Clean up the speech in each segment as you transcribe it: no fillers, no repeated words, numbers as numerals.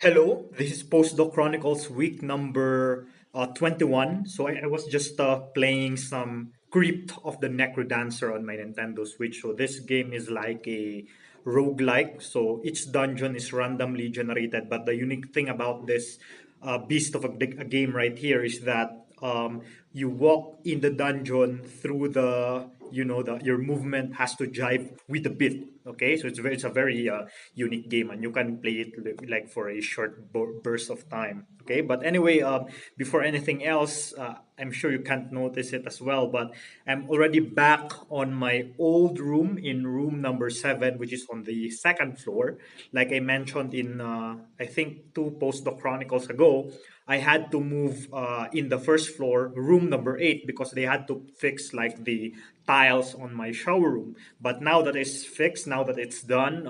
Hello, this is Postdoc Chronicles week number 21. I was just playing some Crypt of the Necrodancer on my Nintendo Switch. So this game is like a roguelike. So each dungeon is randomly generated. But the unique thing about this beast of a game right here is that you walk in the dungeon through the your movement has to jive with the beat. Okay, so it's a very unique game, and you can play it like for a short burst of time. Okay, but anyway, before anything else, I'm sure you can't notice it as well, but I'm already back on my old room in room number 7, which is on the second floor. Like I mentioned in I think two Postdoc Chronicles ago, I had to move in the first floor, room number 8, because they had to fix like the tiles on my shower room. But now that it's fixed, now that it's done,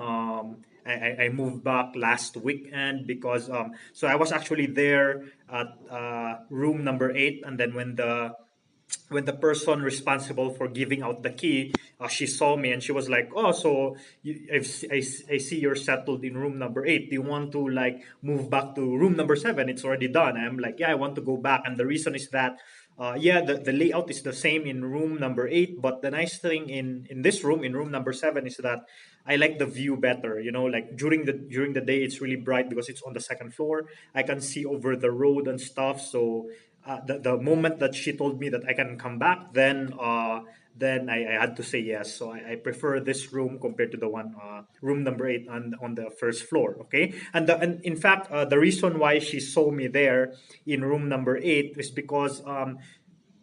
I moved back last weekend because so I was actually there at room number 8, and then when the person responsible for giving out the key, she saw me and she was like, "Oh, so I see you're settled in room number 8. Do you want to like move back to room number 7? It's already done." I'm like, "Yeah, I want to go back." And the reason is that, yeah, the layout is the same in room number 8, but the nice thing in this room, in room number 7, is that I like the view better. You know, like during the day, it's really bright because it's on the second floor. I can see over the road and stuff. So the moment that she told me that I can come back, then I had to say yes. So I prefer this room compared to the one room number 8 on the first floor. Okay, and in fact, the reason why she saw me there in room number 8 is because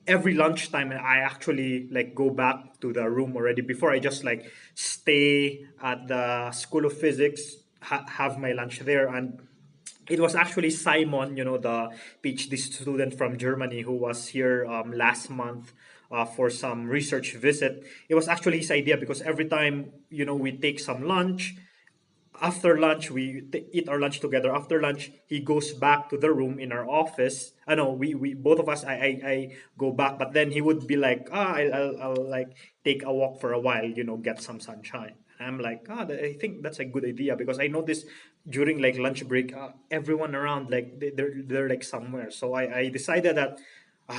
every lunchtime I actually like go back to the room already before I just like stay at the School of Physics, have my lunch there. And it was actually Simon, the PhD student from Germany who was here last month for some research visit. It was actually his idea because every time, we take some lunch, after lunch we eat our lunch together. After lunch he goes back to the room in our office. I know we both of us, I go back, but then he would be like, I'll like take a walk for a while, get some sunshine. And I'm like, I think that's a good idea because I noticed during like lunch break, everyone around like they're like somewhere. So I decided that,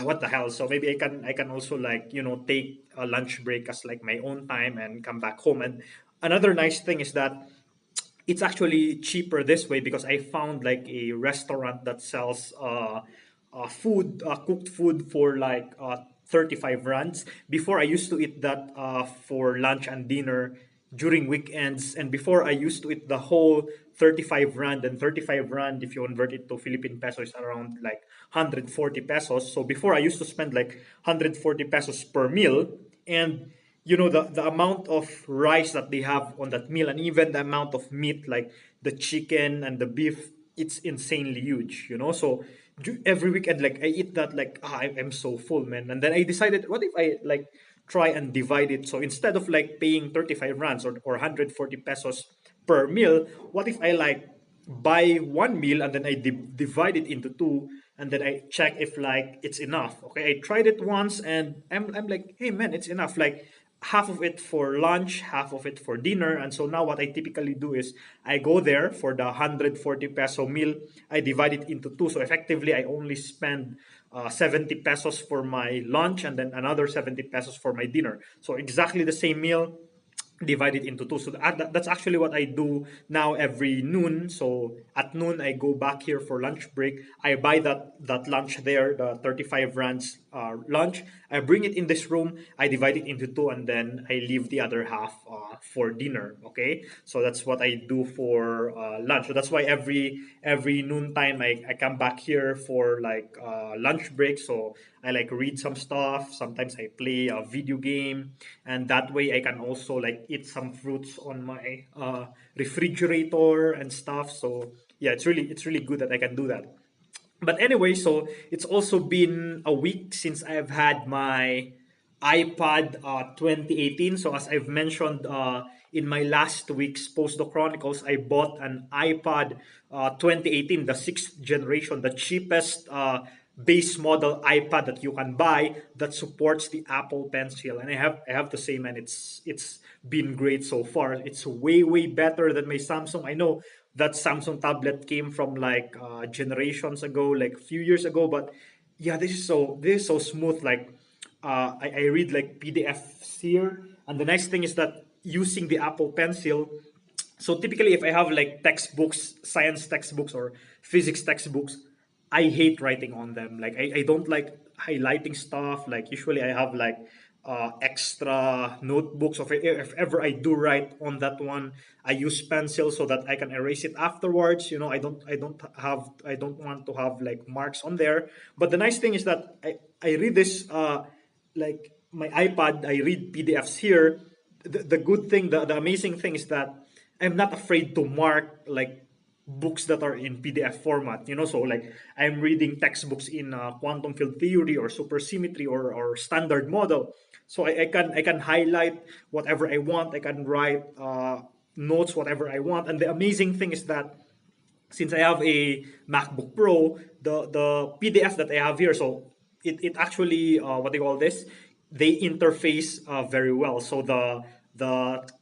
what the hell, so maybe I can also like take a lunch break as like my own time and come back home. And another nice thing is that it's actually cheaper this way because I found like a restaurant that sells food, cooked food for like 35 rands. Before I used to eat that for lunch and dinner during weekends, and before I used to eat the whole 35 rand, and 35 rand, if you convert it to Philippine pesos, is around like 140 pesos. So before I used to spend like 140 pesos per meal. And the amount of rice that they have on that meal, and even the amount of meat, like the chicken and the beef, it's insanely huge. So every weekend, like I eat that, like I'm so full, man. And then I decided, what if I like try and divide it? So instead of like paying 35 rands or 140 pesos per meal, what if I like buy one meal and then I divide it into two, and then I check if like it's enough. Okay, I tried it once and I'm like, hey man, it's enough. Like half of it for lunch, half of it for dinner. And so now what I typically do is I go there for the 140 peso meal. I divide it into two. So effectively, I only spend 70 pesos for my lunch and then another 70 pesos for my dinner. So exactly the same meal divided into two. So that's actually what I do now every noon. So at noon, I go back here for lunch break. I buy that lunch there, the 35 rands lunch. I bring it in this room. I divide it into two, and then I leave the other half for dinner. Okay, so that's what I do for lunch. So that's why every noontime I come back here for like lunch break. So I like read some stuff. Sometimes I play a video game, and that way I can also like eat some fruits on my refrigerator and stuff. So yeah, it's really good that I can do that. But anyway, so it's also been a week since I've had my iPad 2018. So as I've mentioned in my last week's Postdoc Chronicles, I bought an iPad 2018, the sixth generation, the cheapest base model iPad that you can buy that supports the Apple Pencil. And I have to say, man, it's been great so far. It's way better than my Samsung. I know that Samsung tablet came from like generations ago, like a few years ago. But yeah, this is so smooth. Like I read like PDFs here, and the nice thing is that using the Apple Pencil. So typically, if I have like textbooks, science textbooks or physics textbooks, I hate writing on them. Like I don't like highlighting stuff. Like usually I have like extra notebooks. If ever I do write on that one, I use pencil so that I can erase it afterwards. I don't want to have like marks on there. But the nice thing is that I read this like my iPad. I read PDFs here. The good thing, the amazing thing is that I'm not afraid to mark like books that are in PDF format. So like I'm reading textbooks in quantum field theory or supersymmetry or standard model. So I can highlight whatever I want. I can write notes whatever I want. And the amazing thing is that since I have a MacBook Pro, the PDF that I have here, so it actually what they call this, they interface very well. So the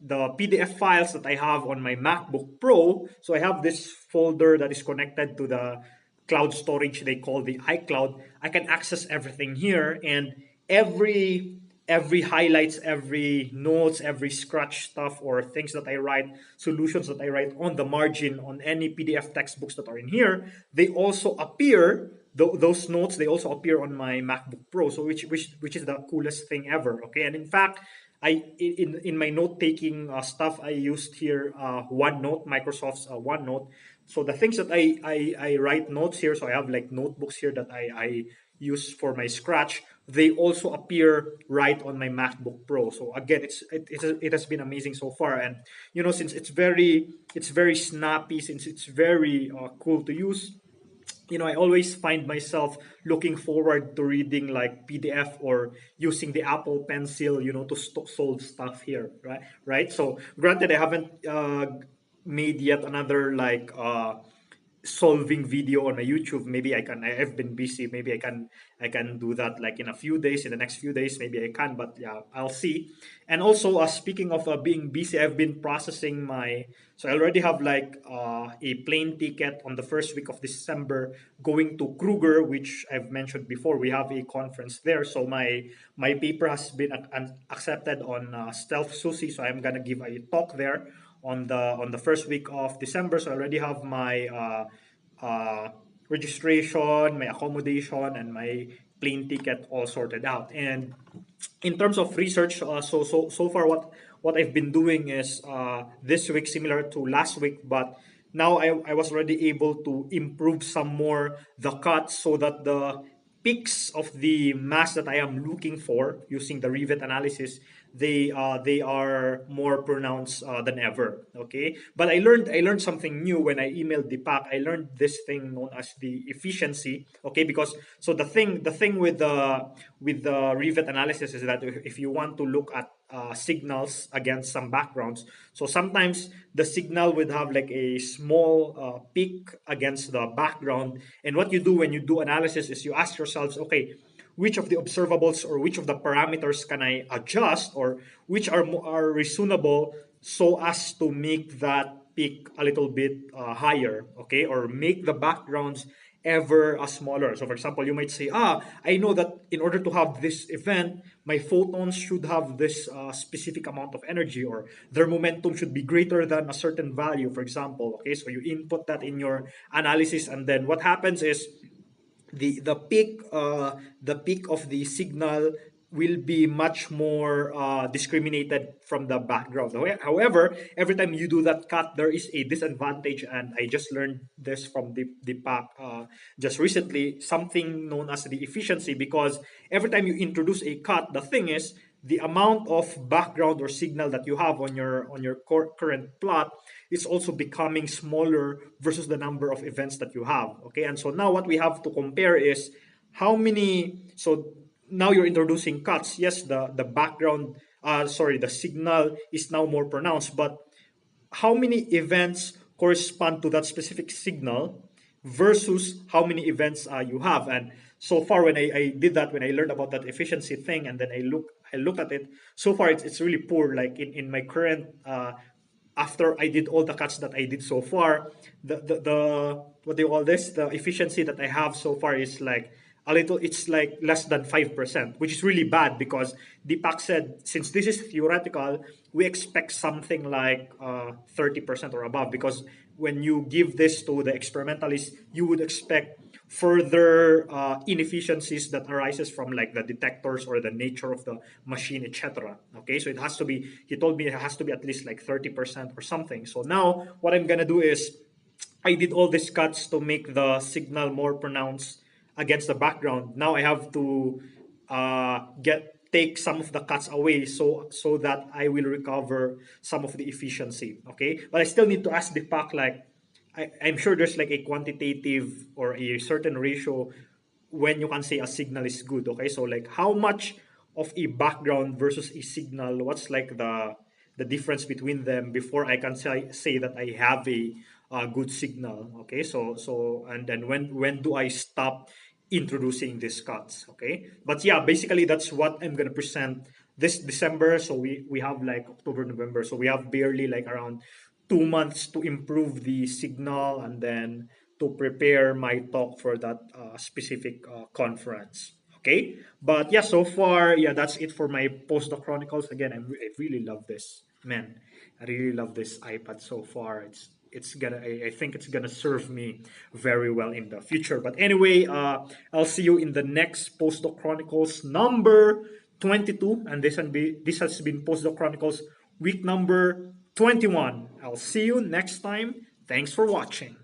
PDF files that I have on my MacBook Pro, so I have this folder that is connected to the cloud storage they call the iCloud. I can access everything here, and every every highlights, every notes, every scratch stuff or things that I write, solutions that I write on the margin on any PDF textbooks that are in here, they also appear. Those notes they also appear on my MacBook Pro, so which is the coolest thing ever. Okay, and in fact, in my note taking stuff, I used here OneNote, Microsoft's OneNote. So the things that I write notes here, so I have like notebooks here that I use for my scratch. They also appear right on my MacBook Pro. So again, it has been amazing so far. And since it's very snappy, since it's very cool to use, I always find myself looking forward to reading like PDF or using the Apple Pencil, to solve stuff here, right. So granted, I haven't made yet another like solving video on my YouTube. Maybe I've been busy. Maybe I can do that like in a few days, in the next few days. Maybe I can, but yeah, I'll see. And also, speaking of being busy, I've been processing my. So I already have like a plane ticket on the first week of December going to Kruger, which I've mentioned before. We have a conference there, so my paper has been accepted on Stealth Sushi. So I'm gonna give a talk there on the first week of December. So I already have my registration, my accommodation, and my plane ticket all sorted out. And in terms of research, so far what I've been doing is this week similar to last week, but now I was already able to improve some more the cuts so that the peaks of the mass that I am looking for using the rivet analysis, they are more pronounced than ever. Okay, but I learned something new when I emailed Deepak. I learned this thing known as the efficiency. Okay, because so the thing with the rivet analysis is that if you want to look at signals against some backgrounds, so sometimes the signal would have like a small peak against the background, and what you do when you do analysis is you ask yourselves, okay, which of the observables or which of the parameters can I adjust, or which are reasonable so as to make that peak a little bit higher, okay, or make the backgrounds ever smaller. So for example, you might say, I know that in order to have this event, my photons should have this specific amount of energy, or their momentum should be greater than a certain value, for example. Okay, so you input that in your analysis, and then what happens is the peak of the signal will be much more discriminated from the background. However, every time you do that cut, there is a disadvantage, and I just learned this from the pack just recently, something known as the efficiency, because every time you introduce a cut, the thing is the amount of background or signal that you have on your current plot is also becoming smaller versus the number of events that you have. Okay, and so now what we have to compare is how many. So now you're introducing cuts. Yes, the background, the signal is now more pronounced, but how many events correspond to that specific signal versus how many events you have. And so far, when I did that, when I learned about that efficiency thing, and then I looked at it, so far it's really poor. Like in my current after I did all the cuts that I did so far, the what do you call this? The efficiency that I have so far is like a little, it's like less than 5%, which is really bad because Deepak said since this is theoretical, we expect something like 30% or above, because when you give this to the experimentalists, you would expect further inefficiencies that arises from like the detectors or the nature of the machine, etc. Okay, so it has to be, he told me it has to be at least like 30% or something. So now what I'm gonna do is I did all these cuts to make the signal more pronounced against the background. Now I have to get take some of the cuts away so that I will recover some of the efficiency. Okay, but I still need to ask Deepak, like I'm sure there's like a quantitative or a certain ratio when you can say a signal is good. Okay, so like how much of a background versus a signal, what's like the difference between them before I can say that I have a good signal. Okay, so and then when do I stop introducing these cuts? Okay, but yeah, basically that's what I'm gonna present this December. So we have like October, November, so we have barely like around 2 months to improve the signal and then to prepare my talk for that specific conference. Okay, but yeah, so far, yeah, that's it for my Postdoc Chronicles. Again, I really love this, man. I really love this iPad so far. It's gonna, I think it's gonna serve me very well in the future. But anyway, I'll see you in the next Postdoc Chronicles number 22, and this has been Postdoc Chronicles week number 21. I'll see you next time. Thanks for watching.